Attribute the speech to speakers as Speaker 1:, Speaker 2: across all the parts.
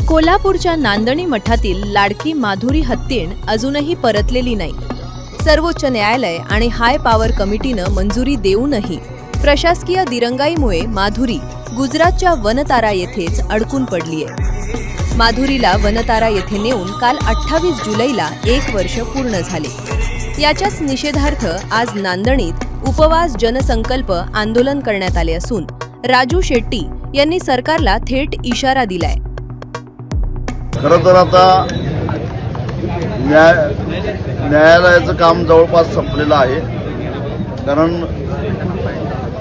Speaker 1: कोल्हापूरच्या नांदणी मठातील लाडकी माधुरी हत्तीण अजूनही परतलेली नाही। सर्वोच्च न्यायालय आणि हाय पॉवर कमिटीनं मंजुरी देऊनही प्रशासकीय दिरंगाईमुळे माधुरी गुजरातच्या वनतारा येथेच अडकून पडलीय। माधुरीला वनतारा येथे नेऊन काल 28 जुलैला 1 वर्ष पूर्ण झाले। याच्याच निषेधार्थ आज नांदणीत उपवास जनसंकल्प आंदोलन करण्यात आले असून राजू शेट्टी यांनी सरकारला थेट इशारा दिलाय।
Speaker 2: खरं तर आता न्यायालयाचं काम जवळपास संपलेलं आहे, कारण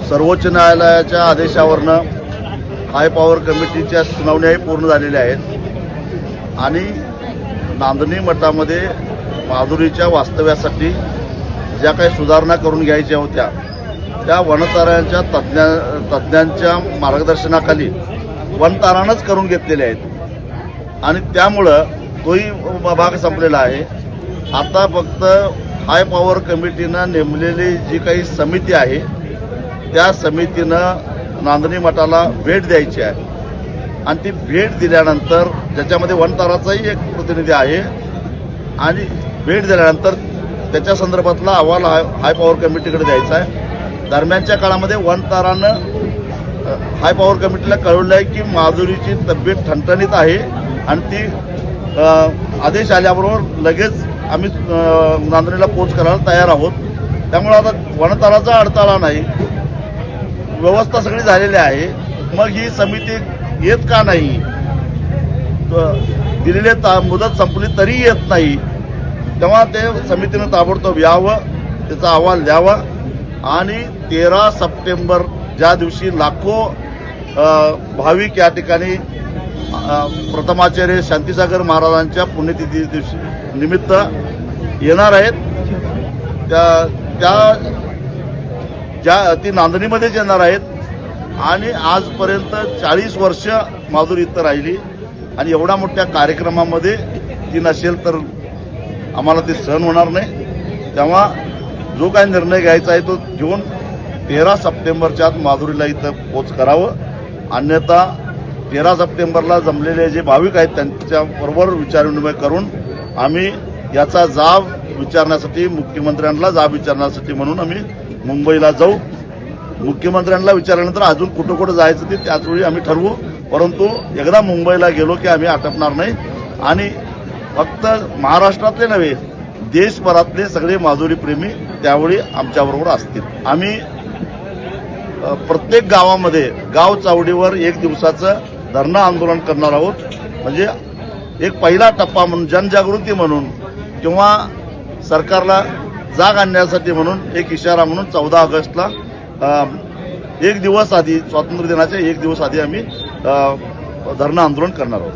Speaker 2: सर्वोच्च न्यायालयाच्या आदेशावरनं हाय पॉवर कमिटीच्या सुनावण्याही पूर्ण झालेल्या आहेत आणि नांदणी मठामध्ये माधुरीच्या वास्तव्यासाठी ज्या काही सुधारणा करून घ्यायच्या होत्या त्या वनतारांच्या तज्ज्ञांच्या मार्गदर्शनाखाली वनतारानंच करून घेतलेल्या आहेत आणि त्यामुळं तोही भाग संपलेला आहे। आता फक्त हाय पॉवर कमिटीनं नेमलेली जी काही समिती आहे त्या समितीनं नांदणी मठाला भेट द्यायची आहे आणि ती भेट दिल्यानंतर ज्याच्यामध्ये वनताराचाही एक प्रतिनिधी आहे आणि भेट दिल्यानंतर त्याच्या संदर्भातला अहवाल हाय पॉवर कमिटीकडे द्यायचा आहे। दरम्यानच्या काळामध्ये वनतारानं हाय पॉवर कमिटीला कळवलं आहे की माधुरीची तब्येत ठणठणीत आहे आणि ती आदेश आल्याबरोबर लगेच आम्ही नांदणीला पोच करायला तयार आहोत। त्यामुळे आता वनताराचा अडथळा नाही, व्यवस्था सगळी झालेली आहे। मग ही समिती येत का नाही? दिलेली मुदत संपली तरी येत नाही, तेव्हा ते समितीनं ताबडतोब यावं, त्याचा अहवाल द्यावा आणि 13 सप्टेंबर ज्या दिवशी लाखो भाविक या ठिकाणी प्रथमाचार्य शांतीसागर महाराजांच्या पुण्यतिथी दिवशी निमित्त येणार आहेत ती नांदणीमध्येच येणार आहेत आणि आजपर्यंत 40 वर्ष माधुरी इथं राहिली आणि एवढ्या मोठ्या कार्यक्रमामध्ये ती नसेल तर आम्हाला ते सहन होणार नाही। तेव्हा जो काही निर्णय घ्यायचा आहे तो घेऊन 13 सप्टेंबरच्या आत माधुरीला इथं पोच करावं, अन्यथा 13 सप्टेंबरला जमलेले जे भाविक आहेत त्यांच्याबरोबर विचारविनिमय करून आम्ही याचा जाब विचारण्यासाठी मुख्यमंत्र्यांना जाब विचारण्यासाठी म्हणून आम्ही मुंबईला जाऊ। मुख्यमंत्र्यांना विचारल्यानंतर अजून कुठं कुठं जायचं ते त्याचवेळी आम्ही ठरवू, परंतु एकदा मुंबईला गेलो की आम्ही आटपणार नाही आणि फक्त महाराष्ट्रातले नव्हे देशभरातले सगळे माधुरी प्रेमी त्यावेळी आमच्याबरोबर असतील। आम्ही प्रत्येक गावामध्ये गाव चावडीवर 1 दिवसाचं धरणं आंदोलन करणार आहोत, म्हणजे एक पहिला टप्पा म्हणून जनजागृती म्हणून किंवा सरकारला जाग आणण्यासाठी म्हणून एक इशारा म्हणून 14 ऑगस्टला 1 दिवस आधी स्वातंत्र्य दिनाच्या 1 दिवस आधी आम्ही धरणं आंदोलन करणार आहोत।